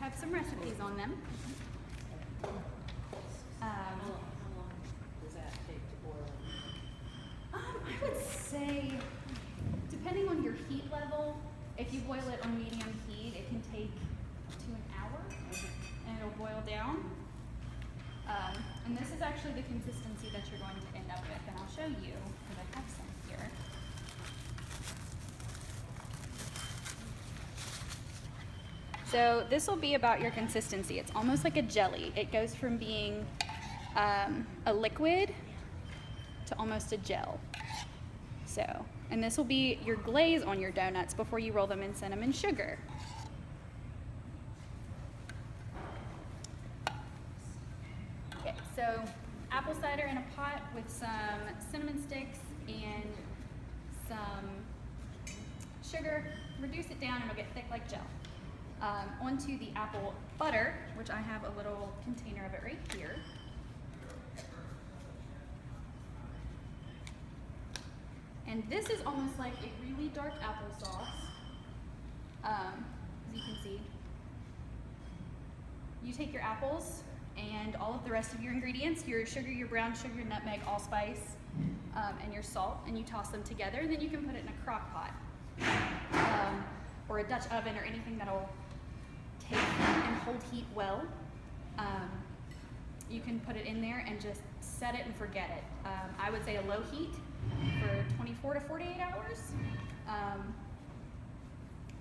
have some recipes on them. How long does that take to boil? I would say, depending on your heat level, if you boil it on medium heat, it can take up to an hour, and it'll boil down. And this is actually the consistency that you're going to end up with, and I'll show you, because I have some here. So this will be about your consistency. It's almost like a jelly. It goes from being a liquid to almost a gel. So, and this will be your glaze on your donuts before you roll them in cinnamon sugar. Okay, so apple cider in a pot with some cinnamon sticks and some sugar. Reduce it down and it'll get thick like gel. Onto the apple butter, which I have a little container of it right here. And this is almost like a really dark applesauce, as you can see. You take your apples and all of the rest of your ingredients, your sugar, your brown sugar, nutmeg, allspice, and your salt, and you toss them together, and then you can put it in a crock pot or a Dutch oven or anything that'll take and hold heat well. You can put it in there and just set it and forget it. I would say a low heat for 24 to 48 hours.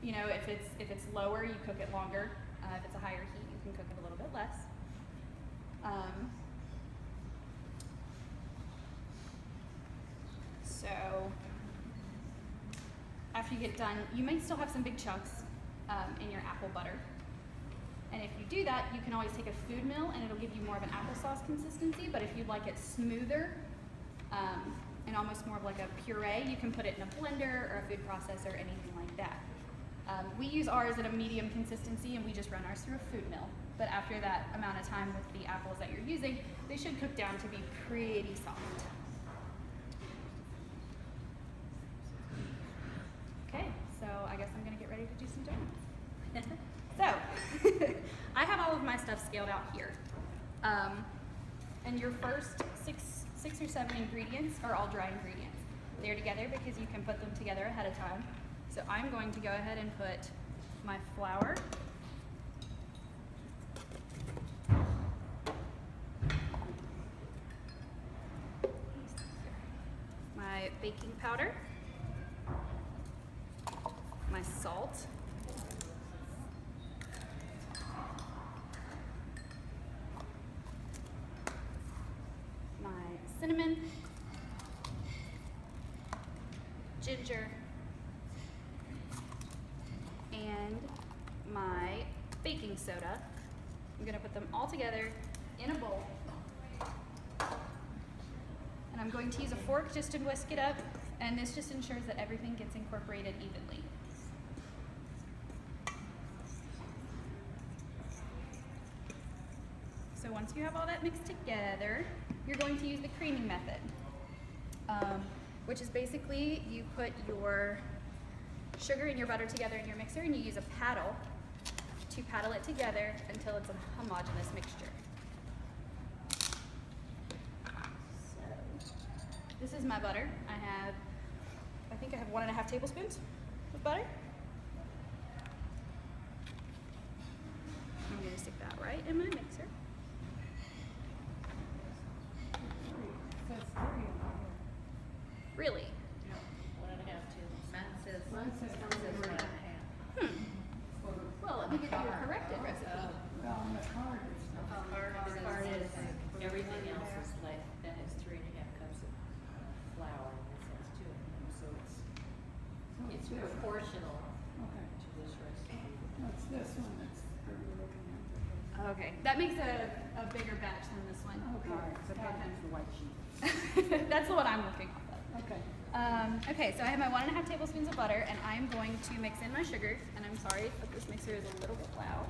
You know, if it's lower, you cook it longer. If it's a higher heat, you can cook it a little bit less. So after you get done, you may still have some big chunks in your apple butter. And if you do that, you can always take a food mill and it'll give you more of an applesauce consistency, but if you'd like it smoother and almost more of like a puree, you can put it in a blender or a food processor, anything like that. We use ours at a medium consistency and we just run ours through a food mill. But after that amount of time with the apples that you're using, they should cook down to be pretty soft. Okay, so I guess I'm gonna get ready to do some donuts. So, I have all of my stuff scaled out here. And your first six or seven ingredients are all dry ingredients. They're together because you can put them together ahead of time. So I'm going to go ahead and put my flour, my baking powder, my salt, my cinnamon, ginger, and my baking soda. I'm gonna put them all together in a bowl. And I'm going to use a fork just to whisk it up, and this just ensures that everything gets incorporated evenly. So once you have all that mixed together, you're going to use the creaming method, which is basically you put your sugar and your butter together in your mixer and you use a paddle to paddle it together until it's a homogeneous mixture. So this is my butter. I think I have 1.5 tablespoons of butter. I'm going to stick that right in my mixer. Really? No, 1.5 too. Mine says 1.5. Well, let me get you a corrected recipe. Well, on the card it's The card is everything else is like, that is 3.5 cups of flour, and this has 2 of them, so it's proportional Okay, to this recipe. that's this one that's that we're looking at. Okay, that makes a bigger batch than this one. Okay, so that's the white sheet. That's the one I'm looking off of. Okay. Okay, so I have my 1.5 tablespoons of butter, and I'm going to mix in my sugar. And I'm sorry, but this mixer is a little bit loud.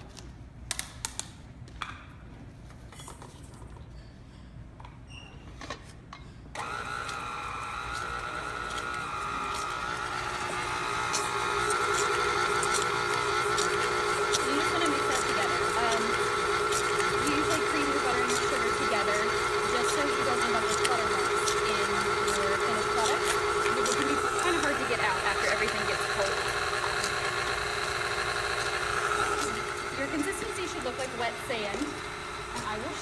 I'm just gonna mix that together.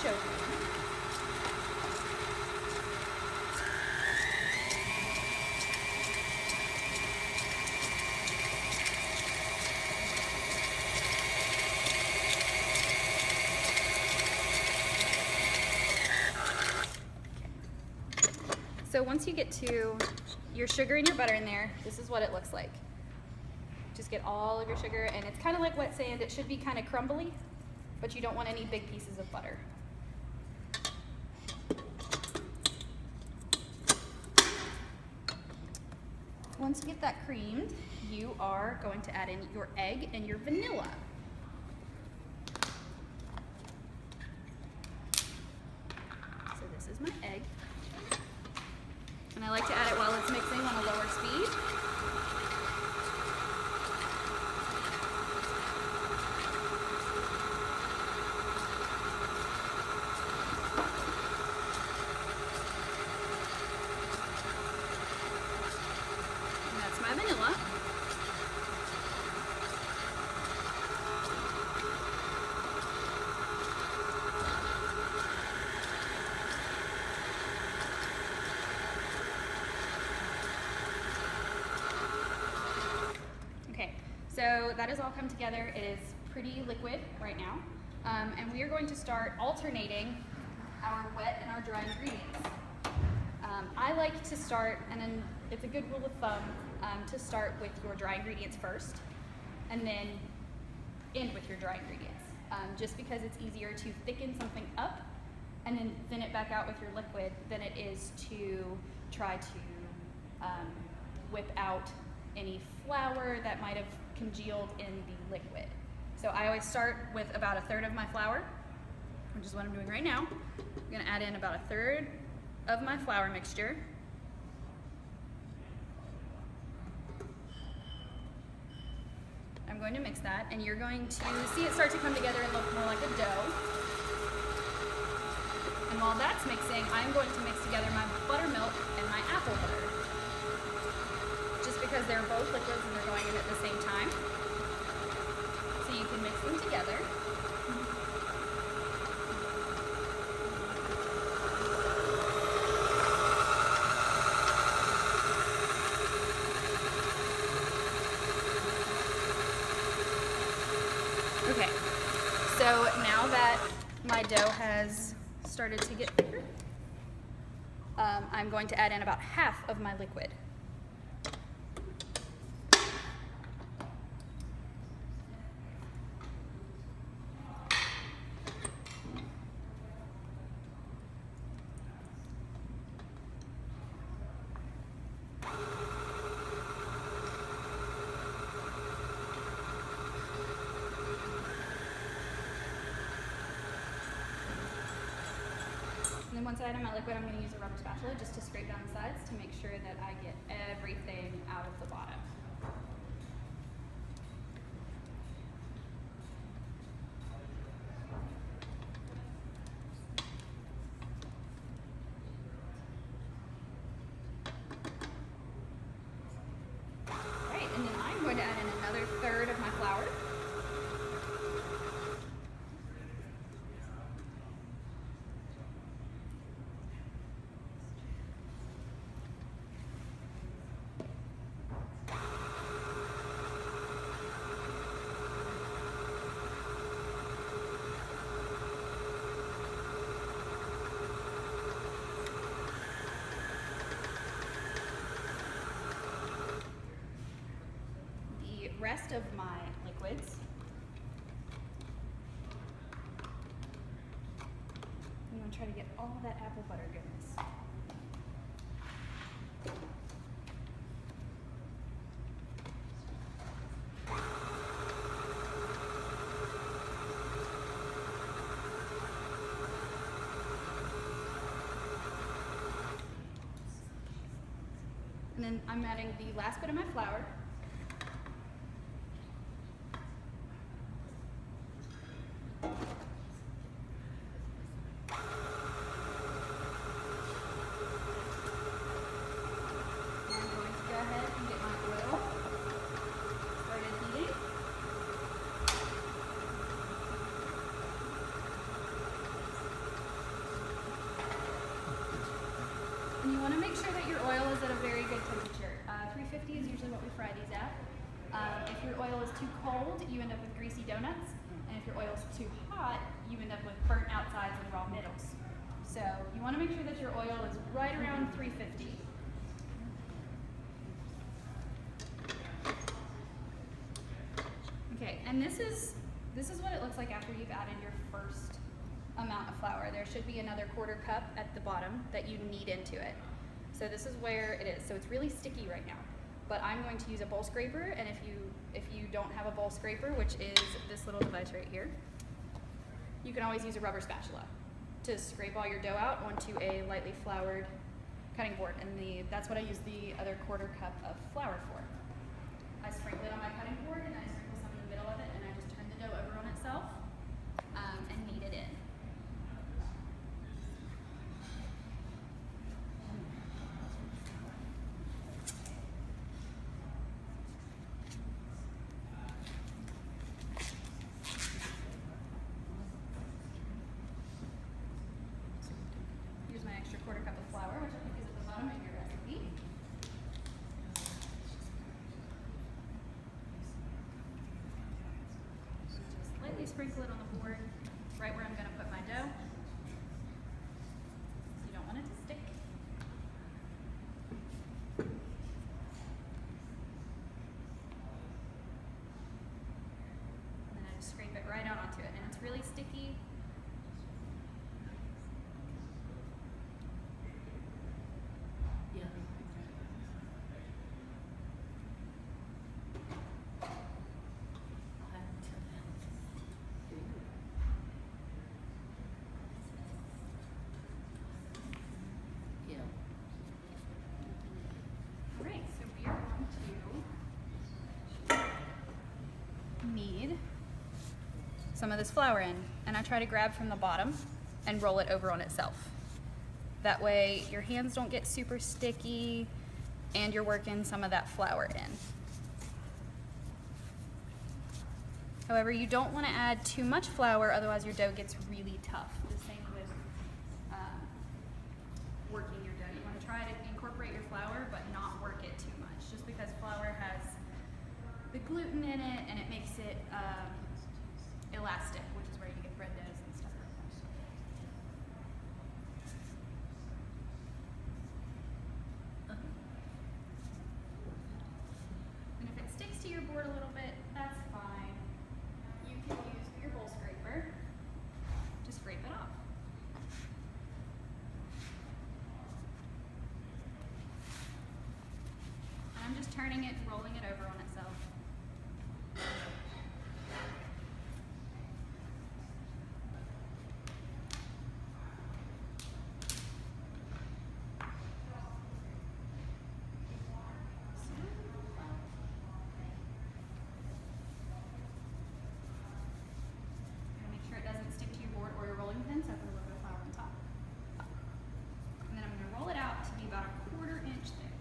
choke me. So once you get to your sugar and your butter in there, this is what it looks like. Just get all of your sugar, and it's kind of like wet sand. It should be kind of crumbly, but you don't want any big pieces of butter. Once you get that creamed, you are going to add in your egg and your vanilla. So this is my egg. And I like to add it while it's mixing on a lower speed. And that's my vanilla. So that has all come together. It is pretty liquid right now. And we are going to start alternating our wet and our dry ingredients. I like to start, and then it's a good rule of thumb, to start with your dry ingredients first, and then end with your dry ingredients. Just because it's easier to thicken something up and then thin it back out with your liquid than it is to try to whip out any flour that might have congealed in the liquid. So I always start with about 1/3 of my flour, which is what I'm doing right now. I'm gonna add in about 1/3 of my flour mixture. I'm going to mix that, and you're going to see it start to come together and look more like a dough. And while that's mixing, I'm going to mix together my buttermilk and my apple butter. Just because they're both liquids and they're going in at the same time. So you can mix them together. Okay, so now that my dough has started to get thicker, I'm going to add in about 1/2 of my liquid. And then once I add in my liquid, I'm going to use a rubber spatula just to scrape down the sides to make sure that I get everything out of the bottom. Alright, and then I'm going to add in another 1/3 of my flour. Rest of my liquids. I'm going to try to get all that apple butter goodness. And then I'm adding the last bit of my flour. fry these at. If your oil is too cold, you end up with greasy donuts. And if your oil is too hot, you end up with burnt outsides and raw middles. So you want to make sure that your oil is right around 350. Okay, and this is what it looks like after you've added your first amount of flour. There should be another 1/4 cup at the bottom that you knead into it. So this is where it is. So it's really sticky right now. But I'm going to use a bowl scraper, and if you don't have a bowl scraper, which is this little device right here, you can always use a rubber spatula to scrape all your dough out onto a lightly floured cutting board. And that's what I use the other 1/4 cup of flour for. I sprinkle it on my cutting board, and I sprinkle some in the middle of it, and I just turn the dough over on itself and knead it in. Here's my extra 1/4 cup of flour, which I think is at the bottom of your recipe. Just lightly sprinkle it on the board, right where I'm going to put my dough. You don't want it to stick. And then I just scrape it right out onto it, and it's really sticky. Yeah. Yeah. All right, so we are going to knead some of this flour in, and I try to grab from the bottom and roll it over on itself. That way your hands don't get super sticky and you're working some of that flour in. However, you don't want to add too much flour, otherwise your dough gets really tough. The same with working your dough. You want to try to incorporate your flour, but not work it too much, just because flour has the gluten in it and it makes it elastic, which is where you get bread doughs and stuff like that. And if it sticks to your board a little bit, that's fine. You can use your bowl scraper to scrape it off. And I'm just turning it, rolling it over on itself. And make sure it doesn't stick to your board or your rolling pin, so I put a little bit of flour on top. And then I'm going to roll it out to be about 1/4 inch thick.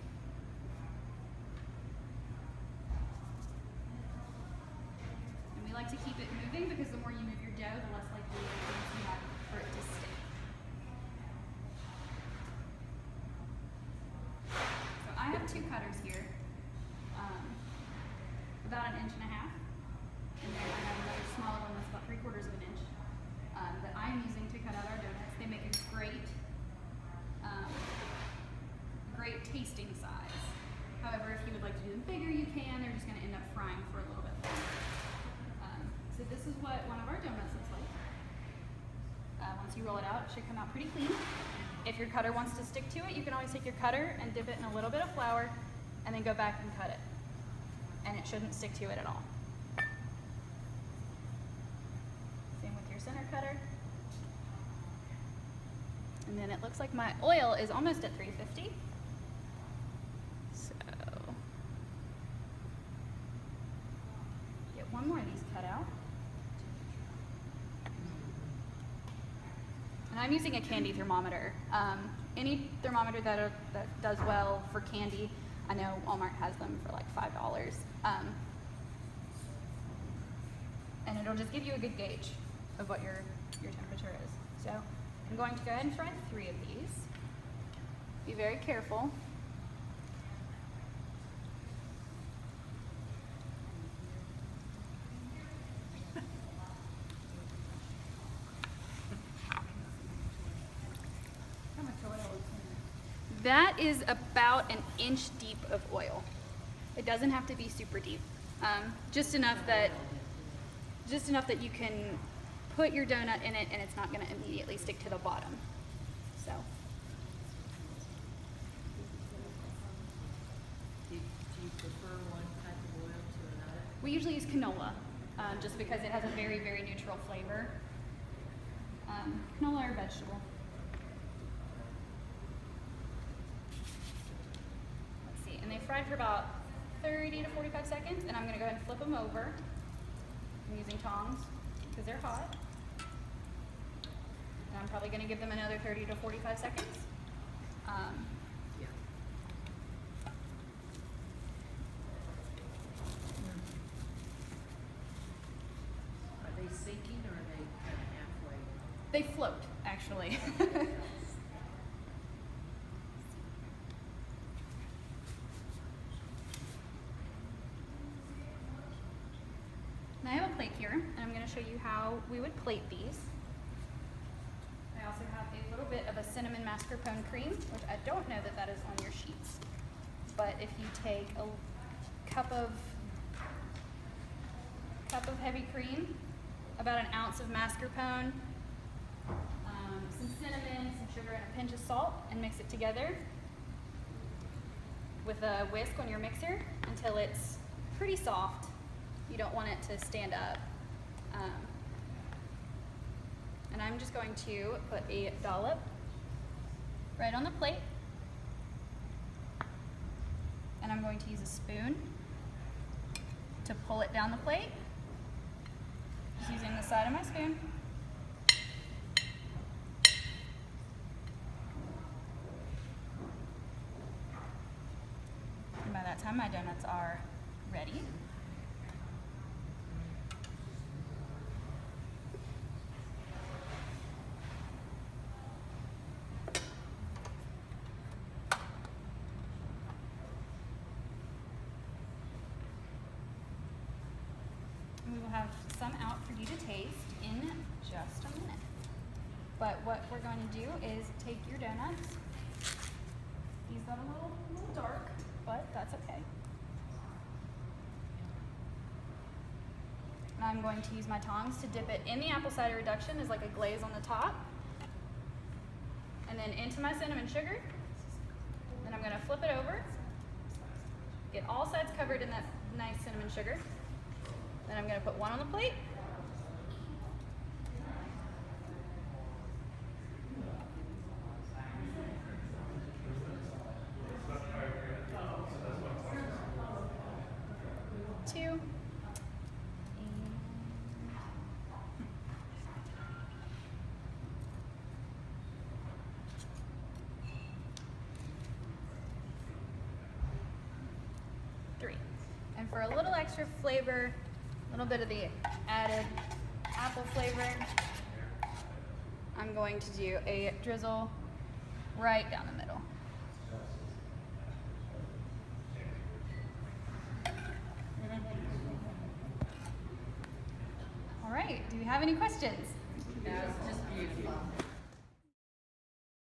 And we like to keep it moving because the more you move your dough, the less likely it is you have for it to stick. So I have 2 cutters here, about 1.5 inches. And then I have another smaller one that's about 3/4 of an inch that I'm using to cut out our donuts. They make a great, great tasting size. However, if you would like to do them bigger, you can. They're just going to end up frying for a little bit longer. So this is what one of our donuts looks like. Once you roll it out, it should come out pretty clean. If your cutter wants to stick to it, you can always take your cutter and dip it in a little bit of flour and then go back and cut it. And it shouldn't stick to it at all. Same with your center cutter. And then it looks like my oil is almost at 350. So get one more of these cut out. And I'm using a candy thermometer. Any thermometer that does well for candy, I know Walmart has them for like $5. And it'll just give you a good gauge of what your temperature is. So I'm going to go ahead and try 3 of these. Be very careful. That is about an inch deep of oil. It doesn't have to be super deep. Just enough that you can put your donut in it and it's not going to immediately stick to the bottom. So. Do you prefer one type of oil to another? We usually use canola, just because it has a very, very neutral flavor. Canola or vegetable. Let's see, and they fried for about 30 to 45 seconds, and I'm gonna go ahead and flip them over. I'm using tongs, because they're hot. And I'm probably gonna give them another 30 to 45 seconds. Yeah. Are they sinking or are they kind of halfway? They float, actually. And I have a plate here, and I'm going to show you how we would plate these. I also have a little bit of a cinnamon mascarpone cream, which I don't know that is on your sheets. But if you take a cup of heavy cream, about an ounce of mascarpone, some cinnamon, some sugar, and a pinch of salt, and mix it together with a whisk on your mixer until it's pretty soft. You don't want it to stand up. And I'm just going to put a dollop right on the plate. And I'm going to use a spoon to pull it down the plate. Just using the side of my spoon. And by that time, my donuts are ready. We will have some out for you to taste in just a minute. But what we're going to do is take your donuts. These got a little dark, but that's okay. And I'm going to use my tongs to dip it in the apple cider reduction as like a glaze on the top. And then into my cinnamon sugar. Then I'm going to flip it over. Get all sides covered in that nice cinnamon sugar. Then I'm going to put one on the plate. Two. And 3. And for a little extra flavor, a little bit of the added apple flavor, I'm going to do a drizzle right down the middle. All right, do you have any questions? No, it's just beautiful.